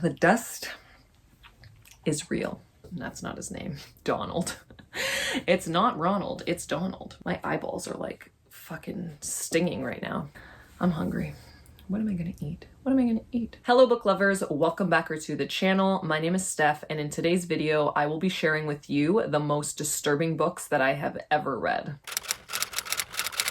The dust is real. That's not his name. Donald. It's not Ronald, it's Donald. My eyeballs are like fucking stinging right now. I'm hungry. What am I gonna eat? What am I gonna eat? Hello book lovers, welcome back to the channel. My name is Steph, and in today's video, I will be sharing with you the most disturbing books that I have ever read.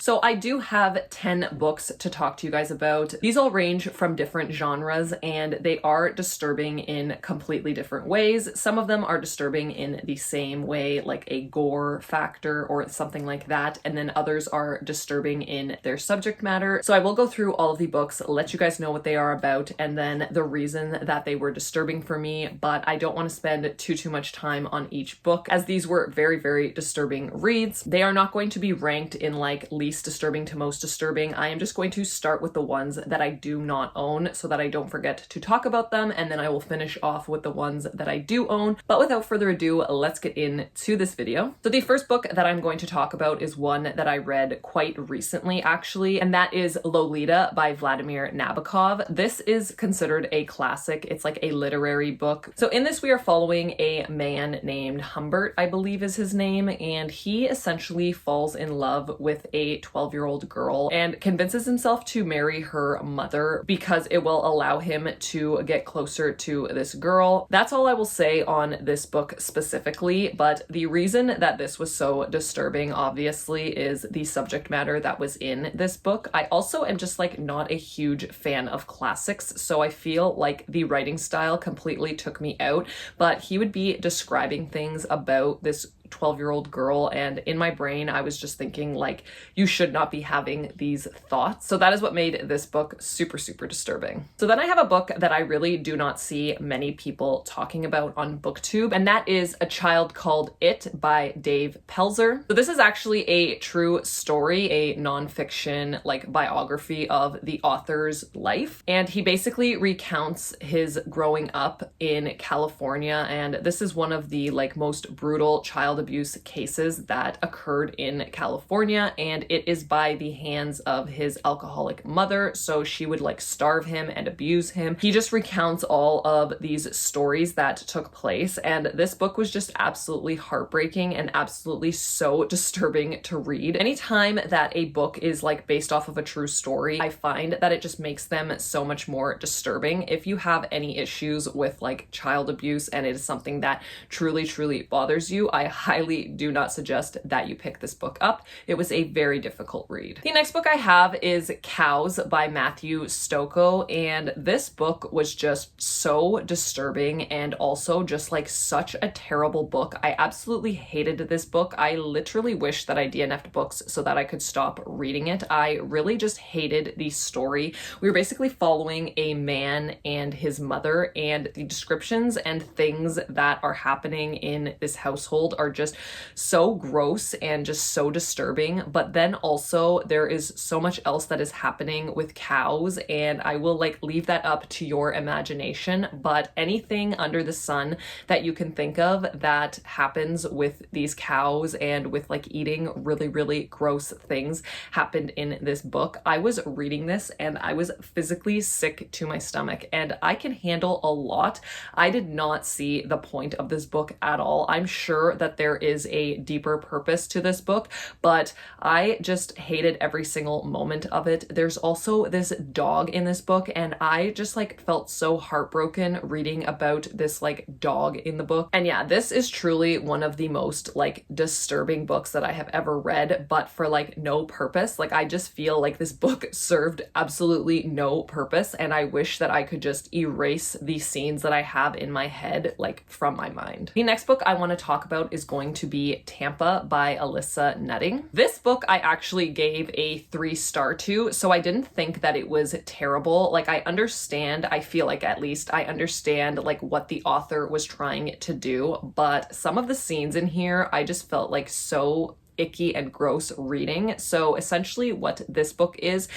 So I do have 10 books to talk to you guys about. These all range from different genres and they are disturbing in completely different ways. Some of them are disturbing in the same way, like a gore factor or something like that. And then others are disturbing in their subject matter. So I will go through all of the books, let you guys know what they are about, and then the reason that they were disturbing for me. But I don't want to spend too much time on each book, as these were very, very disturbing reads. They are not going to be ranked in like least disturbing to most disturbing. I am just going to start with the ones that I do not own so that I don't forget to talk about them, and then I will finish off with the ones that I do own. But without further ado, let's get into this video. So the first book that I'm going to talk about is one that I read quite recently actually, and that is Lolita by Vladimir Nabokov. This is considered a classic. It's like a literary book. So in this we are following a man named Humbert, I believe is his name, and he essentially falls in love with a 12-year-old girl and convinces himself to marry her mother because it will allow him to get closer to this girl. That's all I will say on this book specifically, but the reason that this was so disturbing obviously is the subject matter that was in this book. I also am just like not a huge fan of classics, so I feel like the writing style completely took me out, but he would be describing things about this 12-year-old girl, and in my brain I was just thinking like, you should not be having these thoughts. So that is what made this book super disturbing. So then I have a book that I really do not see many people talking about on BookTube, and that is A Child Called It by Dave Pelzer. So this is actually a true story, a nonfiction like biography of the author's life, and he basically recounts his growing up in California, and this is one of the like most brutal child abuse cases that occurred in California, and it is by the hands of his alcoholic mother. So she would like starve him and abuse him. He just recounts all of these stories that took place, and this book was just absolutely heartbreaking and absolutely so disturbing to read. Anytime that a book is like based off of a true story, I find that it just makes them so much more disturbing. If you have any issues with like child abuse and it is something that truly bothers you, I highly do not suggest that you pick this book up. It was a very difficult read. The next book I have is Cows by Matthew Stokoe, and this book was just so disturbing and also just like such a terrible book. I absolutely hated this book. I literally wish that I DNF'd books so that I could stop reading it. I really just hated the story. We were basically following a man and his mother, and the descriptions and things that are happening in this household are just so gross and just so disturbing. But then also there is so much else that is happening with cows, and I will like leave that up to your imagination, but anything under the sun that you can think of that happens with these cows and with like eating really gross things happened in this book. I was reading this and I was physically sick to my stomach, and I can handle a lot. I did not see the point of this book at all. I'm sure that there is a deeper purpose to this book, but I just hated every single moment of it. There's also this dog in this book, and I just like felt so heartbroken reading about this like dog in the book. And yeah, this is truly one of the most like disturbing books that I have ever read, but for like no purpose. Like I just feel like this book served absolutely no purpose, and I wish that I could just erase the scenes that I have in my head like from my mind. The next book I want to talk about is going to be Tampa by Alyssa Nutting. This book I actually gave a 3-star to, so I didn't think that it was terrible. Like I understand, I feel like at least I understand like what the author was trying to do, but some of the scenes in here I just felt like so icky and gross reading. So essentially what this book is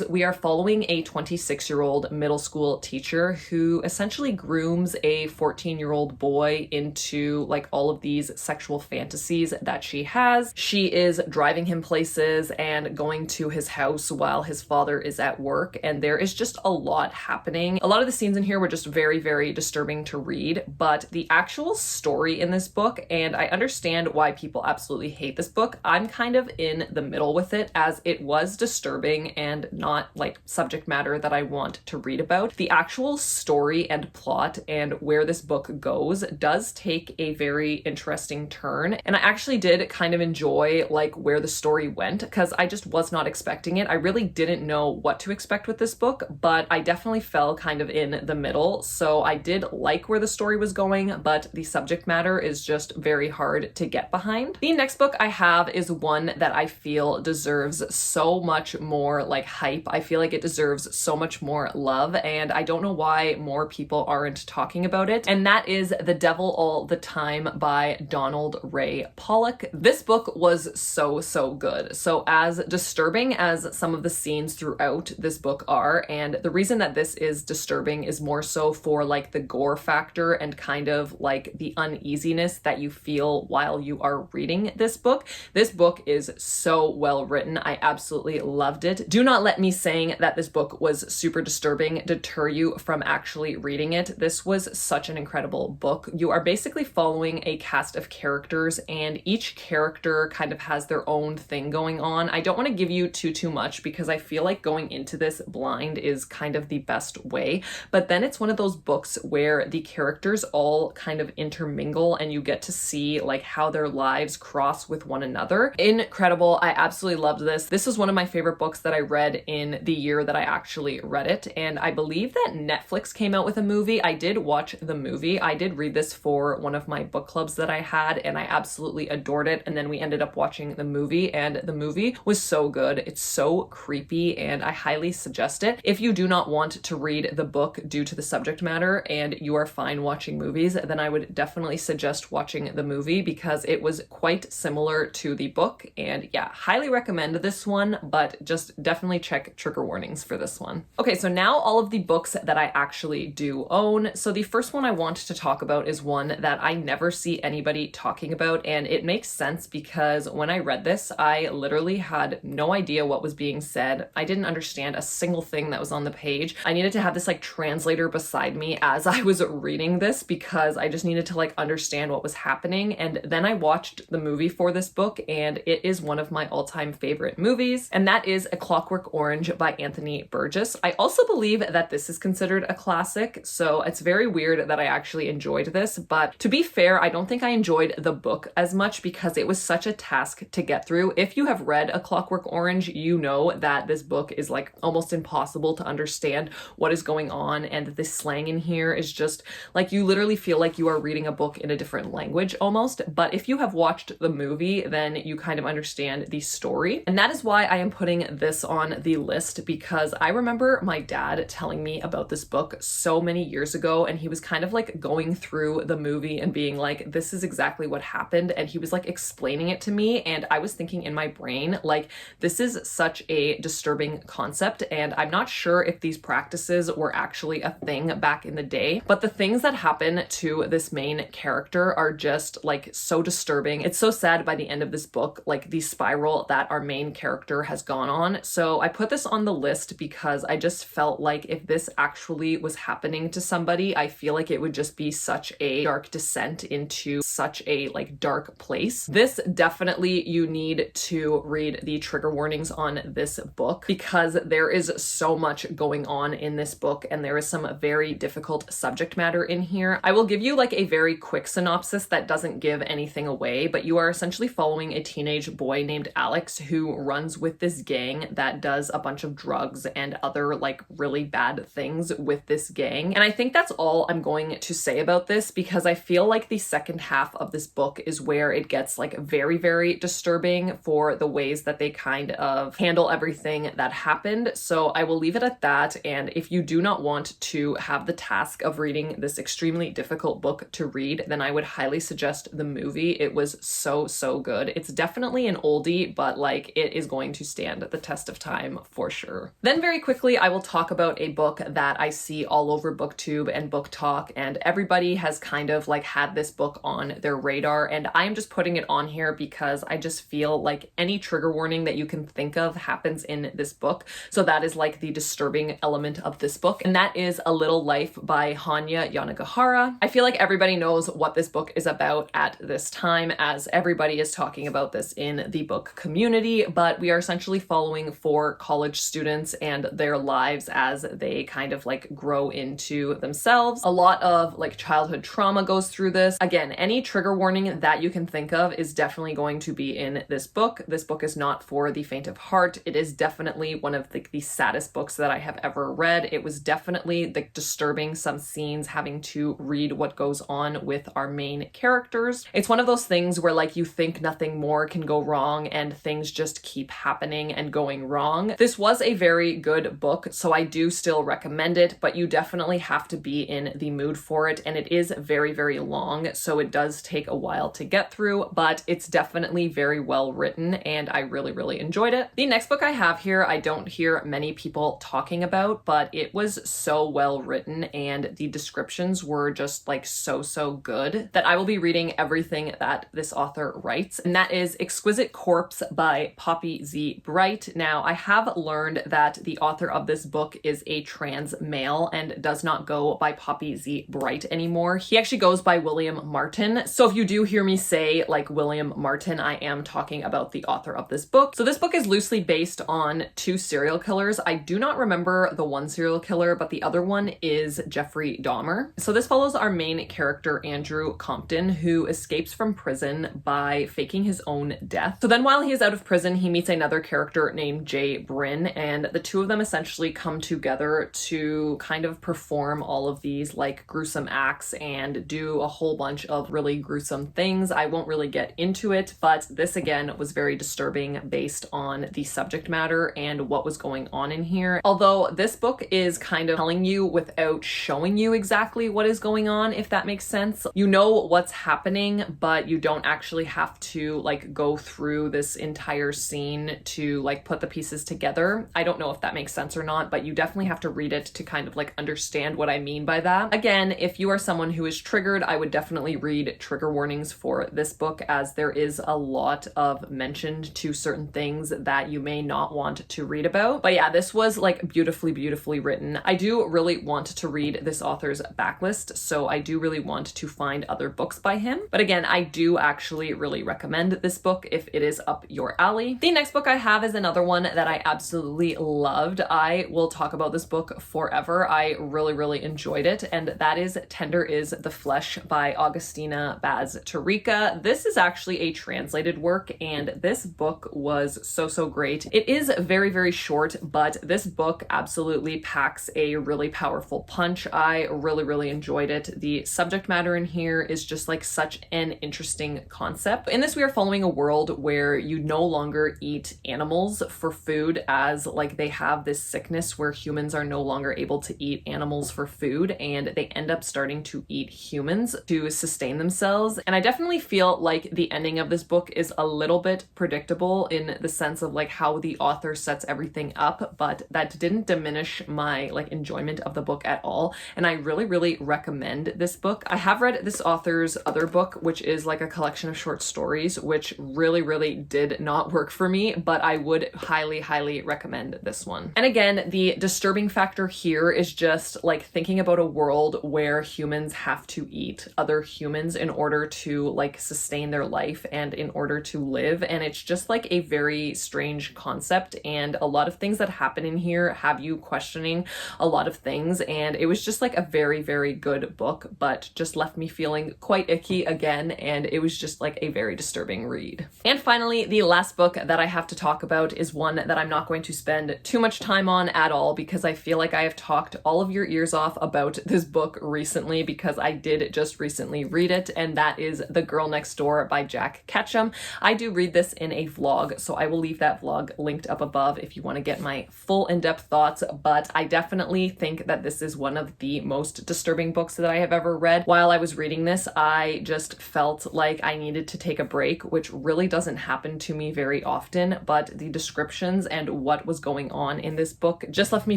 we are following a 26-year-old middle school teacher who essentially grooms a 14-year-old boy into like all of these sexual fantasies that she has. She is driving him places and going to his house while his father is at work, and there is just a lot happening. A lot of the scenes in here were just very, very disturbing to read, but the actual story in this book, and I understand why people absolutely hate this book, I'm kind of in the middle with it, as it was disturbing and not like subject matter that I want to read about. The actual story and plot and where this book goes does take a very interesting turn, and I actually did kind of enjoy like where the story went, because I just was not expecting it. I really didn't know what to expect with this book, but I definitely fell kind of in the middle. So I did like where the story was going, but the subject matter is just very hard to get behind. The next book I have is one that I feel deserves so much more like hype. I feel like it deserves so much more love, and I don't know why more people aren't talking about it, and that is The Devil All the Time by Donald Ray Pollock. This book was so good. So as disturbing as some of the scenes throughout this book are, and the reason that this is disturbing is more so for like the gore factor and kind of like the uneasiness that you feel while you are reading this book. This book is so well written. I absolutely loved it. Do not let me saying that this book was super disturbing deter you from actually reading it. This was such an incredible book. You are basically following a cast of characters, and each character kind of has their own thing going on. I don't want to give you too much because I feel like going into this blind is kind of the best way, but then it's one of those books where the characters all kind of intermingle and you get to see like how their lives cross with one another. Incredible. I absolutely loved this. This was one of my favorite books that I read in the year that I actually read it, and I believe that Netflix came out with a movie. I did watch the movie. I did read this for one of my book clubs that I had, and I absolutely adored it, and then we ended up watching the movie, and the movie was so good. It's so creepy, and I highly suggest it. If you do not want to read the book due to the subject matter and you are fine watching movies, then I would definitely suggest watching the movie because it was quite similar to the book, and yeah, highly recommend this one, but just definitely check trigger warnings for this one. Okay, so now all of the books that I actually do own. So the first one I want to talk about is one that I never see anybody talking about, and it makes sense because when I read this, I literally had no idea what was being said. I didn't understand a single thing that was on the page. I needed to have this like translator beside me as I was reading this because I just needed to like understand what was happening. And then I watched the movie for this book, and it is one of my all-time favorite movies, and that is A Clockwork Orange by Anthony Burgess. I also believe that this is considered a classic, so it's very weird that I actually enjoyed this, but to be fair, I don't think I enjoyed the book as much because it was such a task to get through. If you have read A Clockwork Orange, you know that this book is like almost impossible to understand what is going on, and the slang in here is just like you literally feel like you are reading a book in a different language almost. But if you have watched the movie, then you kind of understand the story, and that is why I am putting this on the list, because I remember my dad telling me about this book so many years ago, and he was kind of like going through the movie and being like, this is exactly what happened, and he was like explaining it to me, and I was thinking in my brain like, this is such a disturbing concept, and I'm not sure if these practices were actually a thing back in the day, but the things that happen to this main character are just like so disturbing. It's so sad by the end of this book, like the spiral that our main character has gone on. So I put this on the list because I just felt like if this actually was happening to somebody, I feel like it would just be such a dark descent into such a like dark place. This definitely, you need to read the trigger warnings on this book because there is so much going on in this book, and there is some very difficult subject matter in here. I will give you like a very quick synopsis that doesn't give anything away, but you are essentially following a teenage boy named Alex who runs with this gang that does a bunch of drugs and other like really bad things with this gang. And I think that's all I'm going to say about this because I feel like the second half of this book is where it gets like very disturbing for the ways that they kind of handle everything that happened. So I will leave it at that. And if you do not want to have the task of reading this extremely difficult book to read, then I would highly suggest the movie. It was so good. good. It's definitely an oldie, but like it is going to stand the test of time for sure. Then very quickly, I will talk about a book that I see all over BookTube and Book Talk, and everybody has kind of like had this book on their radar, and I'm just putting it on here because I just feel like any trigger warning that you can think of happens in this book. So that is like the disturbing element of this book, and that is A Little Life by Hanya Yanagihara. I feel like everybody knows what this book is about at this time, as everybody is talking about this in the book community, but we are essentially following 4 college students and their lives as they kind of like grow into themselves. A lot of like childhood trauma goes through this. Again, any trigger warning that you can think of is definitely going to be in this book. This book is not for the faint of heart. It is definitely one of the saddest books that I have ever read. It was definitely like disturbing, some scenes having to read what goes on with our main characters. It's one of those things where like you think nothing more can go wrong and things just keep happening and going wrong. This was a very good book, so I do still recommend it, but you definitely have to be in the mood for it, and it is very, very long, so it does take a while to get through, but it's definitely very well written, and I really, really enjoyed it. The next book I have here, I don't hear many people talking about, but it was so well written, and the descriptions were just like so good that I will be reading everything that this author writes, and that is Exquisite Corpse by Poppy Z. Bright. Now, I have learned that the author of this book is a trans male and does not go by Poppy Z. Bright anymore. He actually goes by William Martin. So if you do hear me say like William Martin, I am talking about the author of this book. So this book is loosely based on 2 serial killers. I do not remember the one serial killer, but the other one is Jeffrey Dahmer. So this follows our main character, Andrew Compton, who escapes from prison by faking his own death. So then while he is out of prison, he meets another character named Jay Bryn, and the 2 of them essentially come together to kind of perform all of these like gruesome acts and do a whole bunch of really gruesome things. I won't really get into it, but this again was very disturbing based on the subject matter and what was going on in here. Although this book is kind of telling you without showing you exactly what is going on, if that makes sense. You know what's happening, but you don't actually have to like go through this entire scene to like put the pieces together. I don't know if that makes sense or not, but you definitely have to read it to kind of like understand what I mean by that. Again, if you are someone who is triggered, I would definitely read trigger warnings for this book, as there is a lot of mentioned to certain things that you may not want to read about. But yeah, this was like beautifully written. I do really want to read this author's backlist, so I do really want to find other books by him. But again, I do actually really recommend this book if it is up your alley. The next book I have is another one that I absolutely loved. I will talk about this book forever. I really enjoyed it, and that is Tender is the Flesh by Augustina Baz Tariqa. This is actually a translated work, and this book was so great. It is very short, but this book absolutely packs a really powerful punch. I really enjoyed it. The subject matter in here is just like such an interesting concept. In this, we are following a world where you no longer eat animals for food, as like they have this sickness where humans are no longer able to eat animals for food, and they end up starting to eat humans to sustain themselves. And I definitely feel like the ending of this book is a little bit predictable in the sense of like how the author sets everything up, but that didn't diminish my like enjoyment of the book at all. And I really recommend this book. I have read this author's other book, which is like a collection of short stories, which really did not work for me, but I would highly recommend this one. And again, the disturbing factor here is just like thinking about a world where humans have to eat other humans in order to like sustain their life and in order to live. And it's just like a very strange concept, and a lot of things that happen in here have you questioning a lot of things. And it was just like a very good book, but just left me feeling quite icky again, and it was just like a very disturbing read. And finally, the last book that I have to talk about is one that I'm not going to spend too much time on at all, because I feel like I have talked all of your ears off about this book recently, because I did just recently read it, and that is The Girl Next Door by Jack Ketchum. I do read this in a vlog, so I will leave that vlog linked up above if you want to get my full in-depth thoughts, but I definitely think that this is one of the most disturbing books that I have ever read. While I was reading this, I just felt like I needed to take a break break, which really doesn't happen to me very often, but the descriptions and what was going on in this book just left me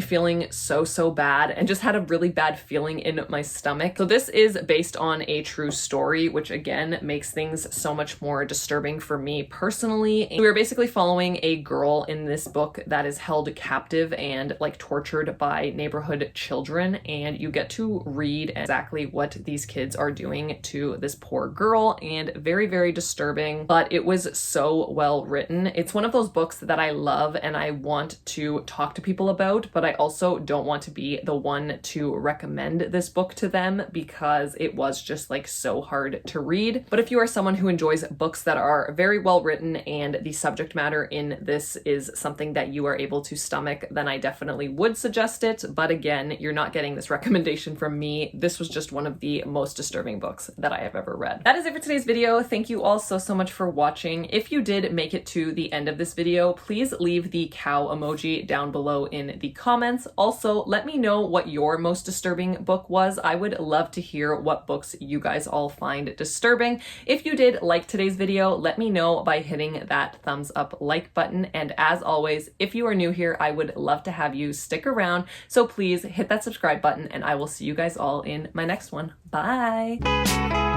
feeling so bad and just had a really bad feeling in my stomach. So this is based on a true story, which again makes things so much more disturbing for me personally. We are basically following a girl in this book that is held captive and like tortured by neighborhood children, and you get to read exactly what these kids are doing to this poor girl, and very disturbing, but it was so well written. It's one of those books that I love and I want to talk to people about, but I also don't want to be the one to recommend this book to them because it was just like so hard to read. But if you are someone who enjoys books that are very well written and the subject matter in this is something that you are able to stomach, then I definitely would suggest it. But again, you're not getting this recommendation from me. This was just one of the most disturbing books that I have ever read. That is it for today's video. Thank you all so much for watching. If you did make it to the end of this video, please leave the cow emoji down below in the comments. Also, let me know what your most disturbing book was. I would love to hear what books you guys all find disturbing. If you did like today's video, let me know by hitting that thumbs up like button. And as always, if you are new here, I would love to have you stick around. So please hit that subscribe button and I will see you guys all in my next one. Bye!